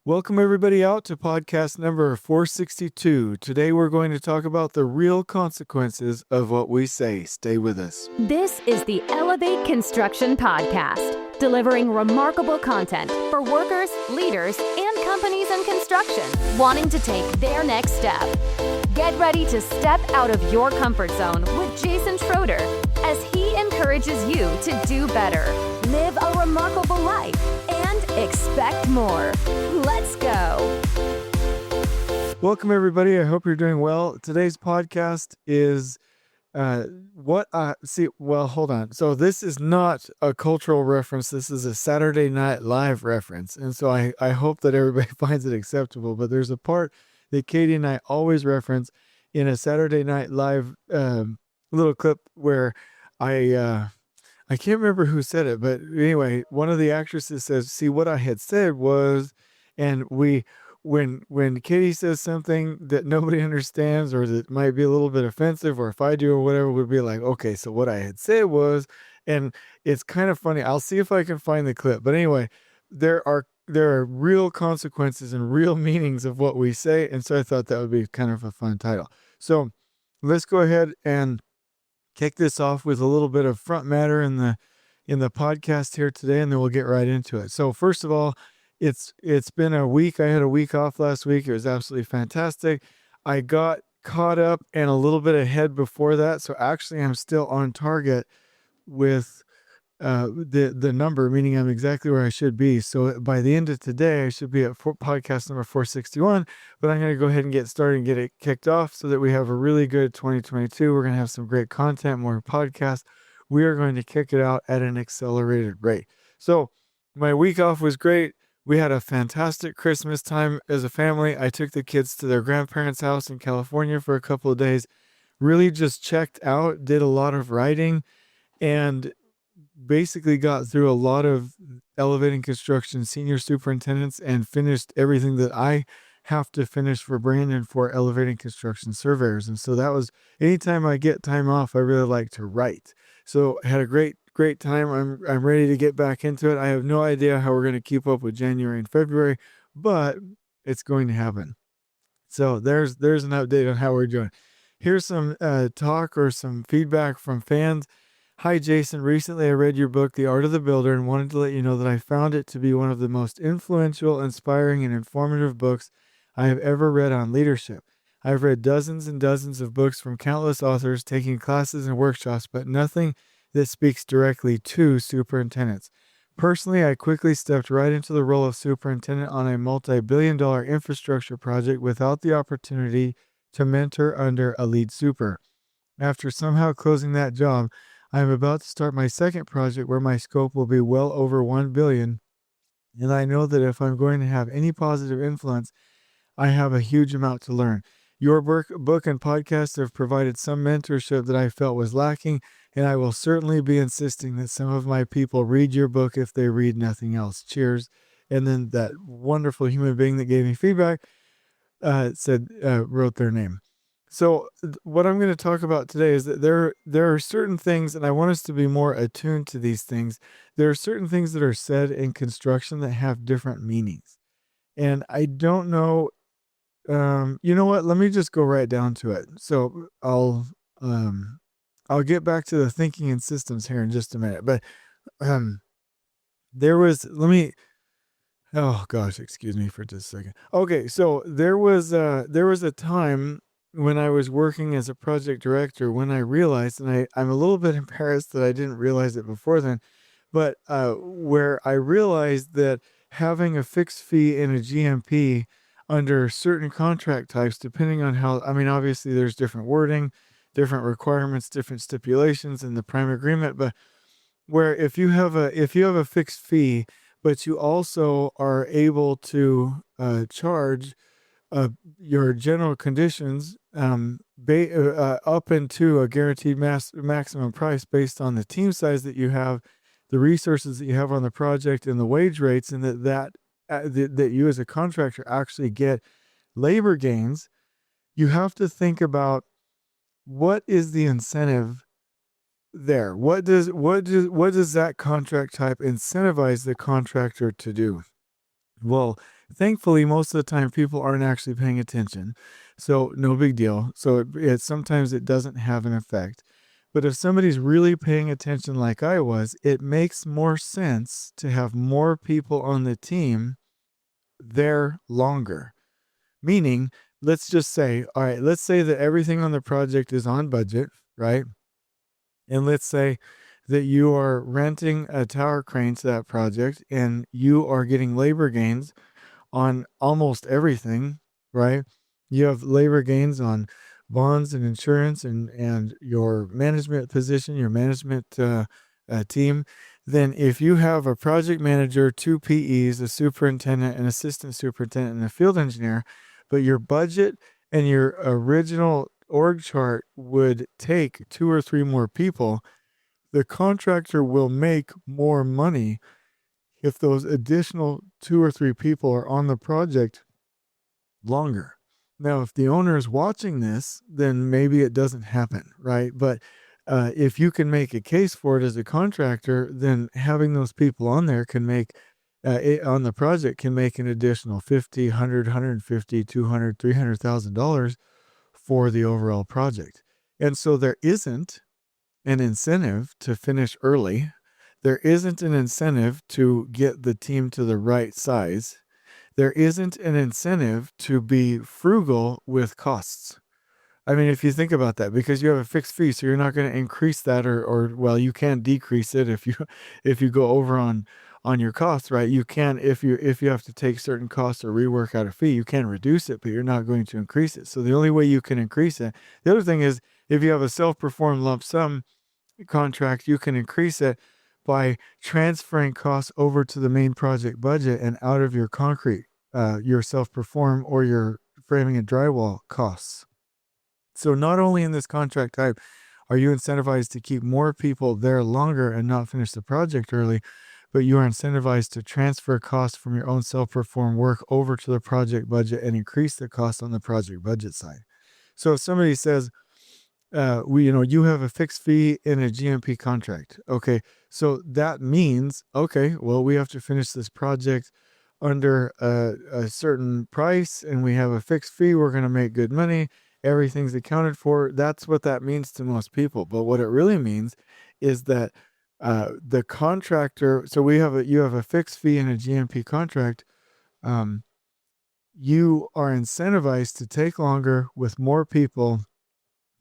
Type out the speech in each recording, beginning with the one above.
Welcome everybody out to podcast number 462. Today we're going to talk about the real consequences of what we say. Stay with us. This is the Elevate Construction Podcast, delivering remarkable content for workers, leaders, and companies in construction wanting to take their next step. Get ready to step out of your comfort zone with Jason Schroeder as he encourages you to do better, live a remarkable life, and expect more. Let's go. Welcome everybody. I hope you're doing well. Today's podcast is hold on. So this is not a cultural reference. This is a Saturday Night Live reference. And so I hope that everybody finds it acceptable. But there's a part that Katie and I always reference in a Saturday Night Live little clip where I can't remember who said it, but anyway, one of the actresses says, "See, what I had said was," and when Katie says something that nobody understands or that might be a little bit offensive, or if I do or whatever, would be like, okay, so what I had said was, and it's kind of funny. I'll see if I can find the clip. But anyway, there are real consequences and real meanings of what we say, and so I thought that would be kind of a fun title. So let's go ahead and kick this off with a little bit of front matter in the podcast here today, and then we'll get right into it. So first of all, it's been a week. I had a week off last week. It was absolutely fantastic. I got caught up and a little bit ahead before that. So actually I'm still on target with the number, meaning I'm exactly where I should be. So by the end of today, I should be at podcast number 461, but I'm going to go ahead and get started and get it kicked off so that we have a really good 2022. We're going to have some great content, more podcasts. We are going to kick it out at an accelerated rate. So my week off was great. We had a fantastic Christmas time as a family. I took the kids to their grandparents' house in California for a couple of days, really just checked out, did a lot of writing, and basically got through a lot of elevating construction senior superintendents and finished everything that I have to finish for Brandon for elevating construction surveyors. And so that was, anytime I get time off, I really like to write. So I had a great time. I'm ready to get back into it. I have no idea how we're going to keep up with January and February, but it's going to happen. So there's an update on how we're doing. Here's some talk or some feedback from fans. Hi, Jason. Recently, I read your book, The Art of the Builder, and wanted to let you know that I found it to be one of the most influential, inspiring, and informative books I have ever read on leadership. I've read dozens and dozens of books from countless authors, taking classes and workshops, but nothing that speaks directly to superintendents. Personally, I quickly stepped right into the role of superintendent on a multi-billion-dollar infrastructure project without the opportunity to mentor under a lead super. After somehow closing that job, I am about to start my second project where my scope will be well over $1 billion, and I know that if I'm going to have any positive influence, I have a huge amount to learn. Your book and podcast have provided some mentorship that I felt was lacking, and I will certainly be insisting that some of my people read your book if they read nothing else. Cheers. And then that wonderful human being that gave me feedback wrote their name. So what I'm going to talk about today is that there are certain things, and I want us to be more attuned to these things. There are certain things that are said in construction that have different meanings. And I don't know, you know what? Let me just go right down to it. So I'll get back to the thinking and systems here in just a minute. But oh gosh, excuse me for just a second. Okay, so there was a time when I was working as a project director when I realized, and I'm a little bit embarrassed that I didn't realize it before then, but where I realized that having a fixed fee in a GMP under certain contract types, depending on how, I mean, obviously there's different wording, different requirements, different stipulations in the prime agreement, but where if you have a fixed fee, but you also are able to charge your general conditions up into a guaranteed maximum price based on the team size that you have, the resources that you have on the project, and the wage rates, and that you as a contractor actually get labor gains. You have to think about what is the incentive there. What does that contract type incentivize the contractor to do? Well, Thankfully, most of the time people aren't actually paying attention, so no big deal. So sometimes it doesn't have an effect. But if somebody's really paying attention like I was, it makes more sense to have more people on the team there longer. Meaning, let's just say, all right, let's say that everything on the project is on budget, right? And let's say that you are renting a tower crane to that project and you are getting labor gains on almost everything, right? You have labor gains on bonds and insurance and your management position, your management team. Then, if you have a project manager, two PEs, a superintendent, an assistant superintendent, and a field engineer, but your budget and your original org chart would take two or three more people, the contractor will make more money if those additional two or three people are on the project longer. Now, if the owner is watching this, then maybe it doesn't happen, right? But if you can make a case for it as a contractor, then having those people on there can make on the project can make an additional 50, 100, 150, 200, $300,000 for the overall project. And so there isn't an incentive to finish early. There isn't an incentive to get the team to the right size. There isn't an incentive to be frugal with costs. I mean, if you think about that, because you have a fixed fee, so you're not going to increase that, or well, you can decrease it if you if you go over on your costs, right? You can if you have to take certain costs or rework out a fee, you can reduce it, but you're not going to increase it. So the only way you can increase it. The other thing is if you have a self-performed lump sum contract, you can increase it by transferring costs over to the main project budget and out of your concrete, your self-perform or your framing and drywall costs. So not only in this contract type are you incentivized to keep more people there longer and not finish the project early, but you are incentivized to transfer costs from your own self-performed work over to the project budget and increase the cost on the project budget side. So if somebody says, you have a fixed fee in a GMP contract. Okay. So that means, okay, well, we have to finish this project under a certain price and we have a fixed fee. We're going to make good money. Everything's accounted for. That's what that means to most people. But what it really means is that the contractor, so you have a fixed fee in a GMP contract. You are incentivized to take longer with more people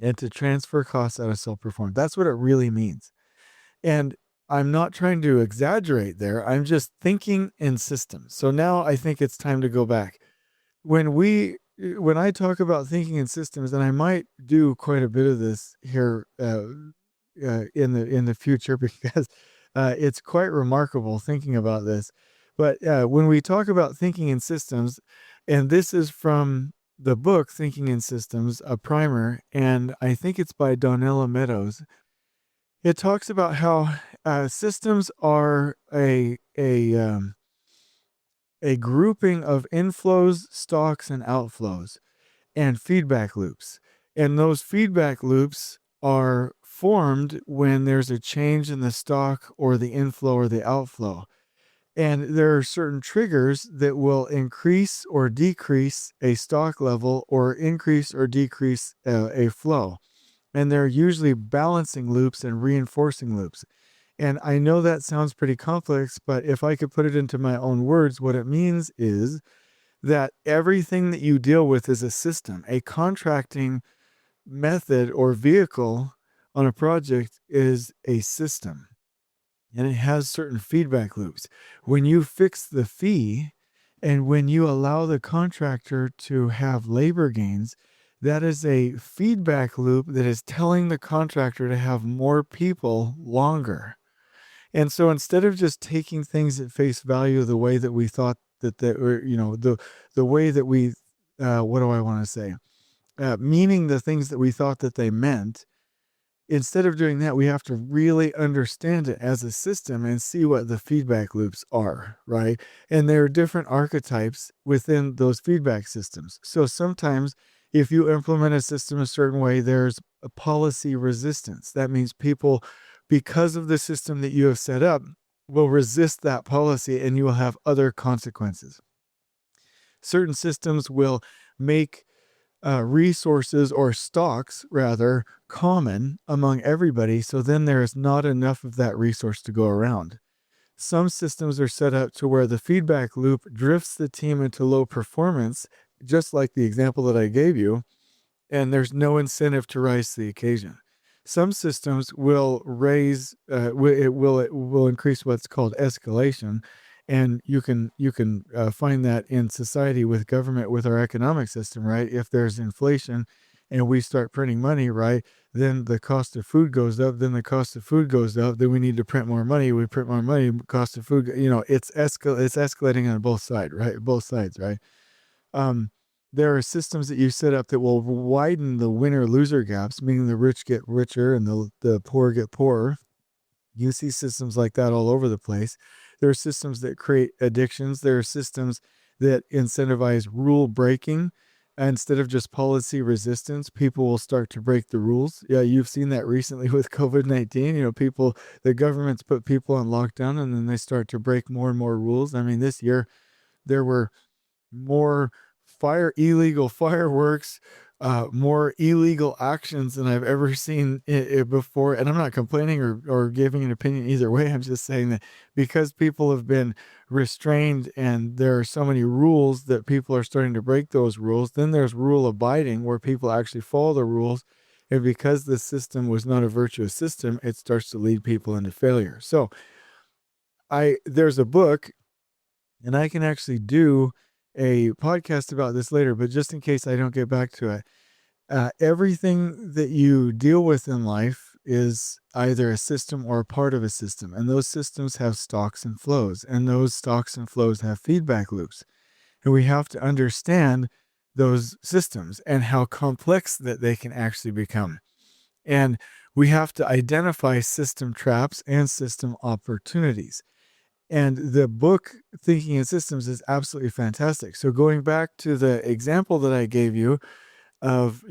and to transfer costs out of self-perform. That's what it really means. And I'm not trying to exaggerate there. I'm just thinking in systems. So now I think it's time to go back. When I talk about thinking in systems, and I might do quite a bit of this here in the future because it's quite remarkable thinking about this. But when we talk about thinking in systems, and this is from the book Thinking in Systems, a primer, and I think it's by Donella Meadows. It talks about how systems are a grouping of inflows, stocks, and outflows, and feedback loops. And those feedback loops are formed when there's a change in the stock or the inflow or the outflow. And there are certain triggers that will increase or decrease a stock level or increase or decrease a flow. And they're usually balancing loops and reinforcing loops. And I know that sounds pretty complex, but if I could put it into my own words, what it means is that everything that you deal with is a system. A contracting method or vehicle on a project is a system. And it has certain feedback loops. When you fix the fee and when you allow the contractor to have labor gains, that is a feedback loop that is telling the contractor to have more people longer. And so instead of just taking things at face value the way that we thought that they were, the way that we, what do I want to say? Meaning the things that we thought that they meant, instead of doing that, we have to really understand it as a system and see what the feedback loops are, right? And there are different archetypes within those feedback systems. So sometimes if you implement a system a certain way, there's a policy resistance. That means people, because of the system that you have set up, will resist that policy and you will have other consequences. Certain systems will make resources or stocks rather common among everybody. So then there is not enough of that resource to go around. Some systems are set up to where the feedback loop drifts the team into low performance, just like the example that I gave you, and there's no incentive to rise to the occasion. Some systems will it will increase what's called escalation, and you can find that in society with government, with our economic system, right? If there's inflation and we start printing money, right, then the cost of food goes up, then the cost of food goes up, then we need to print more money, we print more money, cost of food, it's escalating on both sides, right? Both sides, right? Um, there are systems that you set up that will widen the winner loser gaps, meaning the rich get richer and the poor get poorer. You see systems like that all over the place. There are systems that create addictions. There are systems that incentivize rule breaking. Instead of just policy resistance, people will start to break the rules. Yeah, you've seen that recently with COVID-19. The government's put people on lockdown and then they start to break more and more rules. I mean, this year there were more illegal fireworks, more illegal actions than I've ever seen before. And I'm not complaining or giving an opinion either way. I'm just saying that because people have been restrained and there are so many rules that people are starting to break those rules. Then there's rule abiding where people actually follow the rules. And because the system was not a virtuous system, it starts to lead people into failure. So there's a book, and I can actually do a podcast about this later, but just in case I don't get back to it, everything that you deal with in life is either a system or a part of a system. And those systems have stocks and flows, and those stocks and flows have feedback loops. And we have to understand those systems and how complex that they can actually become. And we have to identify system traps and system opportunities. And the book Thinking in Systems is absolutely fantastic. So going back to the example that I gave you of,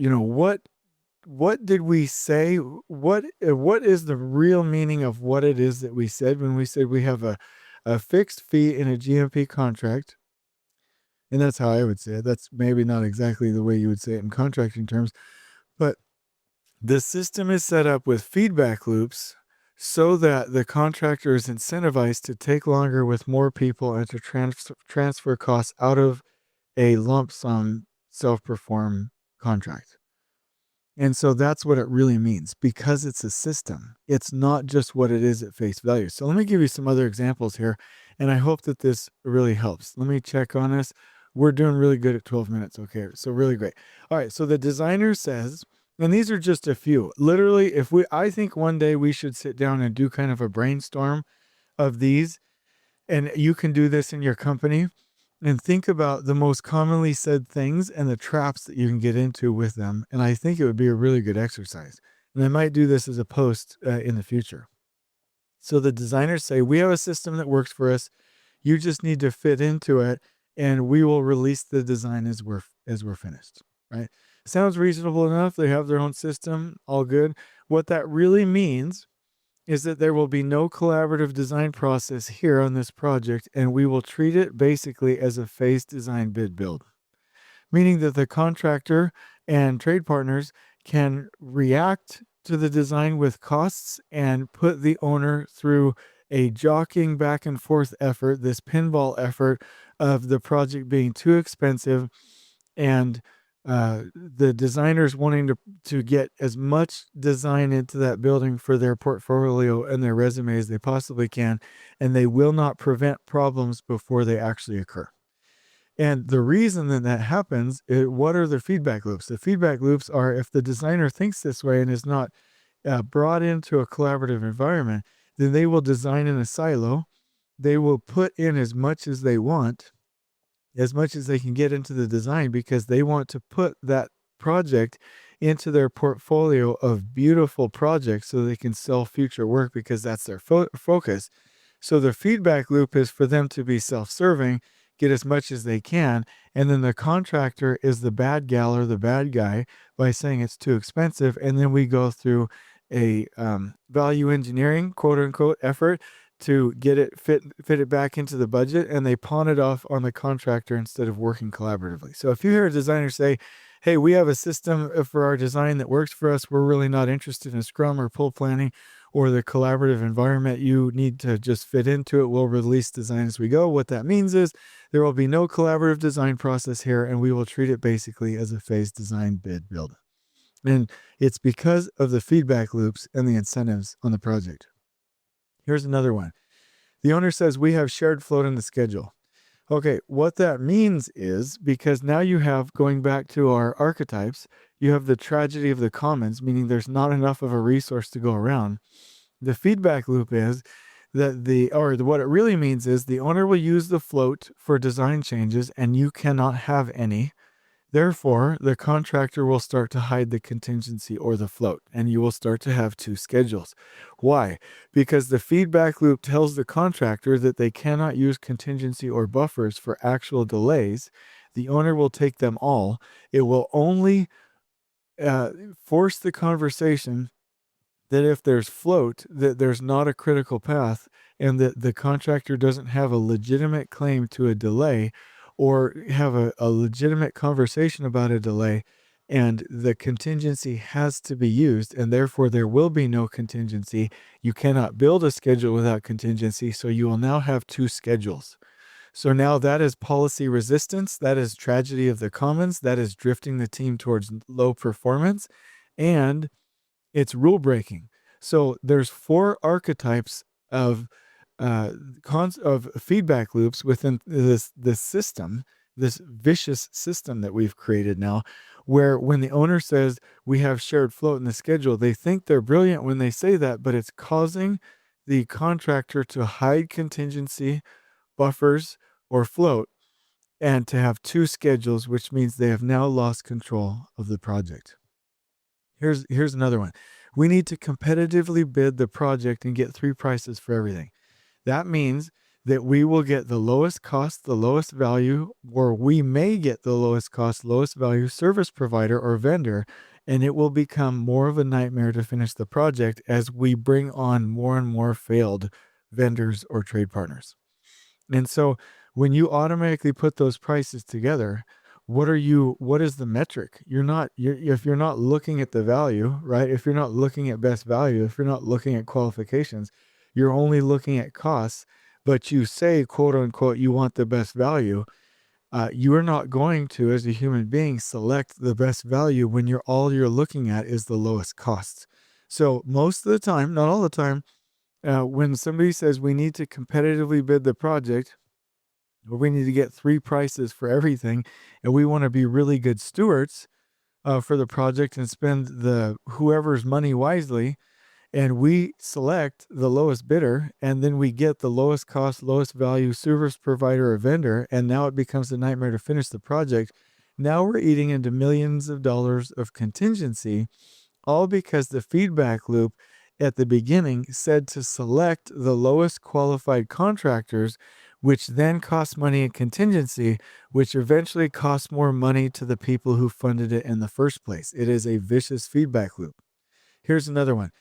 what did we say? What is the real meaning of what it is that we said when we said we have a fixed fee in a GMP contract? And that's how I would say it. That's maybe not exactly the way you would say it in contracting terms, but the system is set up with feedback loops so that the contractor is incentivized to take longer with more people and to transfer costs out of a lump sum self-perform contract. And so that's what it really means, because it's a system. It's not just what it is at face value. So let me give you some other examples here, and I hope that this really helps. Let me check on this. We're doing really good at 12 minutes. Okay, so really great. All right, so the designer says, and these are just a few. Literally, I think one day we should sit down and do kind of a brainstorm of these, and you can do this in your company and think about the most commonly said things and the traps that you can get into with them. And I think it would be a really good exercise. And I might do this as a post in the future. So the designers say, we have a system that works for us. You just need to fit into it, and we will release the design as we're finished, right? Sounds reasonable enough. They have their own system, all good. What that really means is that there will be no collaborative design process here on this project, and we will treat it basically as a phase design bid build, meaning that the contractor and trade partners can react to the design with costs and put the owner through a jockeying back and forth effort, this pinball effort of the project being too expensive and the designers wanting to get as much design into that building for their portfolio and their resume as they possibly can, and they will not prevent problems before they actually occur. And the reason that happens, what are the feedback loops? The feedback loops are if the designer thinks this way and is not brought into a collaborative environment, then they will design in a silo. They will put in as much as they want, as much as they can get into the design, because they want to put that project into their portfolio of beautiful projects so they can sell future work, because that's their focus. So the feedback loop is for them to be self-serving, get as much as they can, and then the contractor is the bad gal or the bad guy by saying it's too expensive, and then we go through a value engineering, quote unquote, effort to get it fit it back into the budget, and they pawn it off on the contractor instead of working collaboratively. So if you hear a designer say, hey, we have a system for our design that works for us, we're really not interested in Scrum or pull planning or the collaborative environment, you need to just fit into it, we'll release design as we go. What that means is there will be no collaborative design process here, and we will treat it basically as a phased design bid build. And it's because of the feedback loops and the incentives on the project. Here's another one. The owner says we have shared float in the schedule. Okay, what that means is, because now you have, going back to our archetypes, you have the tragedy of the commons, meaning there's not enough of a resource to go around. The feedback loop is that what it really means is the owner will use the float for design changes and you cannot have any. Therefore, the contractor will start to hide the contingency or the float, and you will start to have two schedules. Why? Because the feedback loop tells the contractor that they cannot use contingency or buffers for actual delays. The owner will take them all. It will only force the conversation that if there's float, that there's not a critical path, and that the contractor doesn't have a legitimate claim to a delay or have a legitimate conversation about a delay, and the contingency has to be used, and therefore there will be no contingency. You cannot build a schedule without contingency, so you will now have two schedules. So now that is policy resistance, that is tragedy of the commons, that is drifting the team towards low performance, and it's rule breaking. So there's 4 archetypes of feedback loops within this system, this vicious system that we've created now, where when the owner says we have shared float in the schedule, they think they're brilliant when they say that, but it's causing the contractor to hide contingency, buffers, or float, and to have two schedules, which means they have now lost control of the project. Here's another one. We need to competitively bid the project and get 3 prices for everything. That means that we will get the lowest cost, the lowest value, or we may get the lowest cost, lowest value service provider or vendor, and it will become more of a nightmare to finish the project as we bring on more and more failed vendors or trade partners. And so when you automatically put those prices together, what is the metric? If you're not looking at the value, right? If you're not looking at best value, if you're not looking at qualifications, you're only looking at costs, but you say, quote unquote, you want the best value. You are not going to, as a human being, select the best value when all you're looking at is the lowest costs. So most of the time, not all the time, when somebody says we need to competitively bid the project, or we need to get 3 prices for everything, and we want to be really good stewards for the project and spend whoever's money wisely, and we select the lowest bidder, and then we get the lowest cost, lowest value service provider or vendor, and now it becomes a nightmare to finish the project. Now we're eating into millions of dollars of contingency, all because the feedback loop at the beginning said to select the lowest qualified contractors, which then costs money in contingency, which eventually costs more money to the people who funded it in the first place. It is a vicious feedback loop. Here's another one.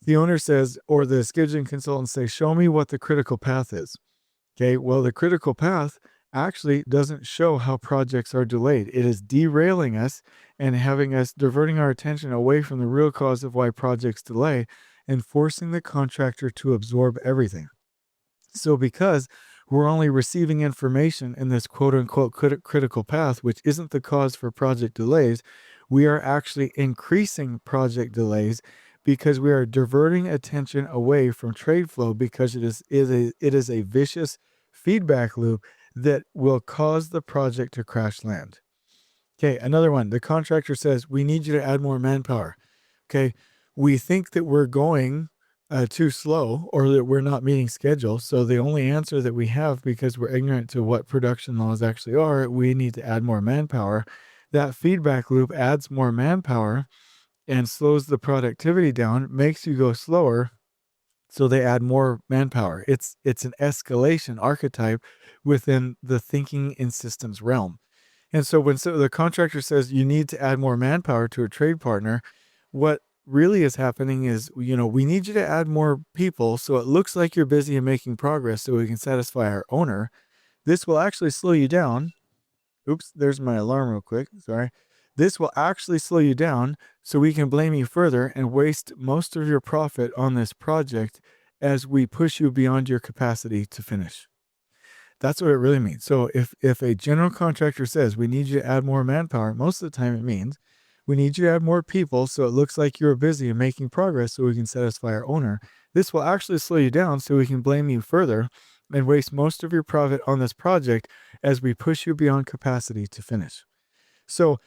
The owner says, or the scheduling consultant says, show me what the critical path is. Okay, well, the critical path actually doesn't show how projects are delayed. It is derailing us and having us diverting our attention away from the real cause of why projects delay and forcing the contractor to absorb everything. So because we're only receiving information in this quote unquote critical path, which isn't the cause for project delays, we are actually increasing project delays because we are diverting attention away from trade flow, because it is a vicious feedback loop that will cause the project to crash land. Okay, another one. The contractor says, we need you to add more manpower. Okay, we think that we're going too slow or that we're not meeting schedule. So the only answer that we have, because we're ignorant to what production laws actually are, we need to add more manpower. That feedback loop adds more manpower and slows the productivity down, makes you go slower. So they add more manpower. It's an escalation archetype within the thinking in systems realm. And so when the contractor says you need to add more manpower to a trade partner, what really is happening is, we need you to add more people so it looks like you're busy and making progress so we can satisfy our owner. This will actually slow you down. Oops, there's my alarm real quick. Sorry. This will actually slow you down so we can blame you further and waste most of your profit on this project as we push you beyond your capacity to finish. That's what it really means. So if a general contractor says we need you to add more manpower, most of the time it means we need you to add more people so it looks like you're busy and making progress so we can satisfy our owner. This will actually slow you down so we can blame you further and waste most of your profit on this project as we push you beyond capacity to finish. So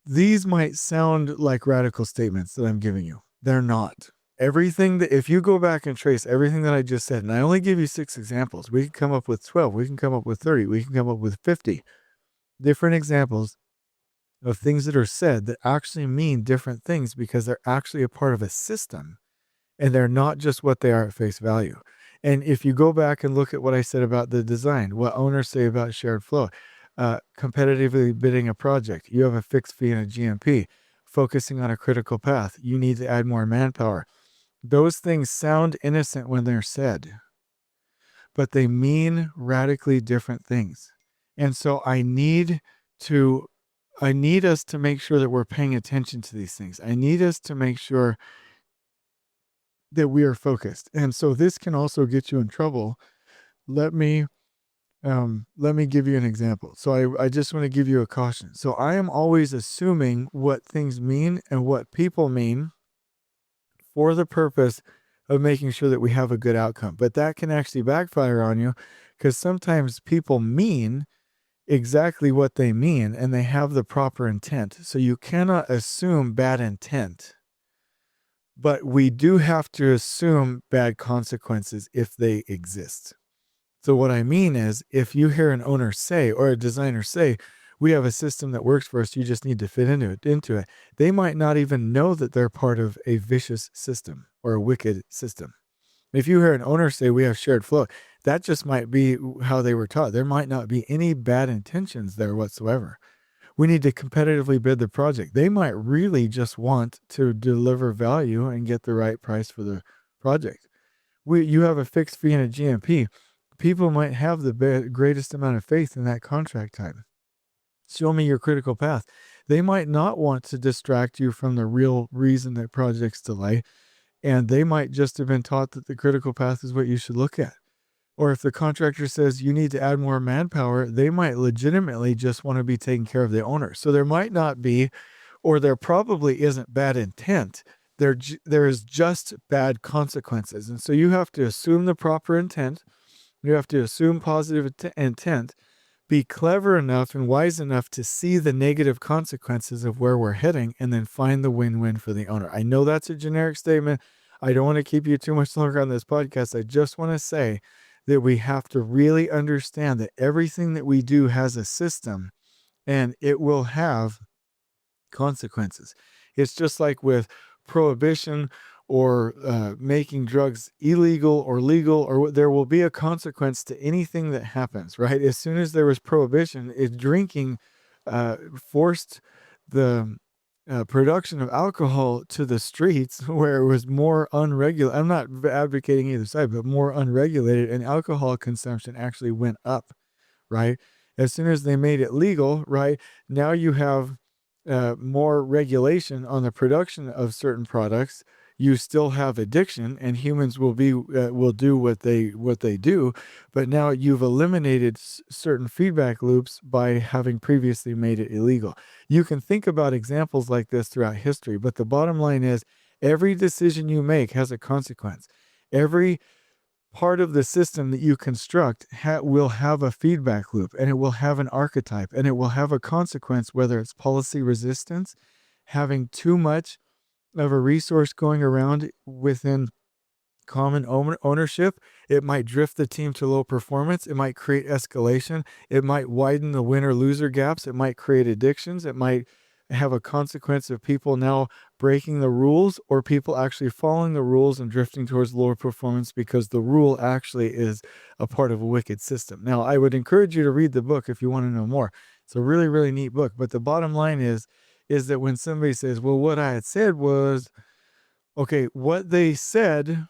these might sound like radical statements that I'm giving you. They're not. Everything that, if you go back and trace everything that I just said, and I only give you 6 examples, we can come up with 12, we can come up with 30, we can come up with 50 different examples of things that are said that actually mean different things because they're actually a part of a system and they're not just what they are at face value. And if you go back and look at what I said about the design, what owners say about shared flow, competitively bidding a project, you have a fixed fee and a GMP, focusing on a critical path, you need to add more manpower. Those things sound innocent when they're said, but they mean radically different things. And so I need us to make sure that we're paying attention to these things. I need us to make sure that we are focused. And so this can also get you in trouble. Let me give you an example. So I just want to give you a caution. So I am always assuming what things mean and what people mean for the purpose of making sure that we have a good outcome. But that can actually backfire on you because sometimes people mean exactly what they mean and they have the proper intent. So you cannot assume bad intent. But we do have to assume bad consequences if they exist. So what I mean is, if you hear an owner say, or a designer say, we have a system that works for us, you just need to fit into it. They might not even know that they're part of a vicious system or a wicked system. If you hear an owner say we have shared flow, that just might be how they were taught. There might not be any bad intentions there whatsoever. We need to competitively bid the project. They might really just want to deliver value and get the right price for the project. You have a fixed fee and a GMP. People might have the greatest amount of faith in that contract time. Show me your critical path. They might not want to distract you from the real reason that projects delay, and they might just have been taught that the critical path is what you should look at. Or if the contractor says you need to add more manpower, they might legitimately just want to be taking care of the owner. So there might not be, or there probably isn't bad intent. There is just bad consequences. And so you have to assume the proper intent. You have to assume positive intent, be clever enough and wise enough to see the negative consequences of where we're heading, and then find the win-win for the owner. I know that's a generic statement. I don't want to keep you too much longer on this podcast. I just want to say that we have to really understand that everything that we do has a system and it will have consequences. It's just like with prohibition or making drugs illegal or legal, or there will be a consequence to anything that happens, right? As soon as there was prohibition, drinking forced the production of alcohol to the streets where it was more unregulated. I'm not advocating either side, but more unregulated, and alcohol consumption actually went up, right? As soon as they made it legal, right, now you have more regulation on the production of certain products. You still have addiction, and humans will do what they do, but now you've eliminated certain feedback loops by having previously made it illegal. You can think about examples like this throughout history, but the bottom line is every decision you make has a consequence. Every part of the system that you construct will have a feedback loop, and it will have an archetype, and it will have a consequence, whether it's policy resistance, having too much of a resource going around within common ownership. It might drift the team to low performance. It might create escalation. It might widen the winner-loser gaps. It might create addictions. It might have a consequence of people now breaking the rules, or people actually following the rules and drifting towards lower performance because the rule actually is a part of a wicked system. Now, I would encourage you to read the book if you want to know more. It's a really, really neat book. But the bottom line is that when somebody says, well, what I had said was, okay, what they said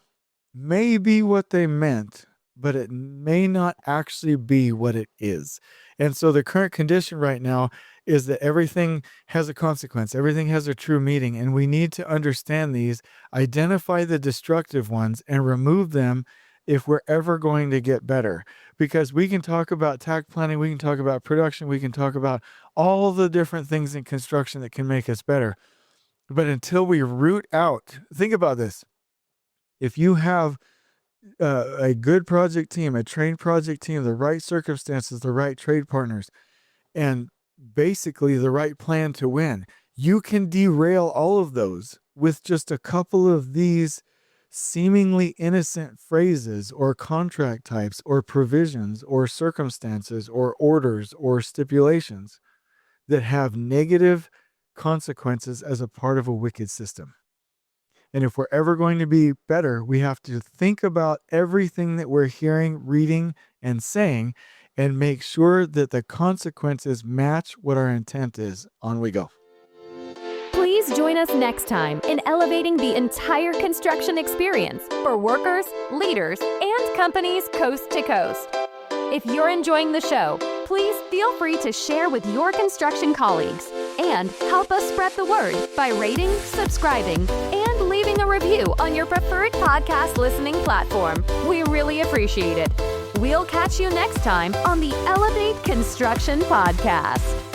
may be what they meant, but it may not actually be what it is. And so the current condition right now is that everything has a consequence, everything has a true meaning, and we need to understand these, identify the destructive ones, and remove them if we're ever going to get better. Because we can talk about tack planning, we can talk about production, we can talk about all the different things in construction that can make us better. But until we root out, think about this. If you have a good project team, a trained project team, the right circumstances, the right trade partners, and basically the right plan to win, you can derail all of those with just a couple of these seemingly innocent phrases or contract types or provisions or circumstances or orders or stipulations that have negative consequences as a part of a wicked system. And if we're ever going to be better, we have to think about everything that we're hearing, reading, and saying, and make sure that the consequences match what our intent is. On we go. Please join us next time in elevating the entire construction experience for workers, leaders, and companies coast to coast. If you're enjoying the show, please feel free to share with your construction colleagues and help us spread the word by rating, subscribing, and leaving a review on your preferred podcast listening platform. We really appreciate it. We'll catch you next time on the Elevate Construction Podcast.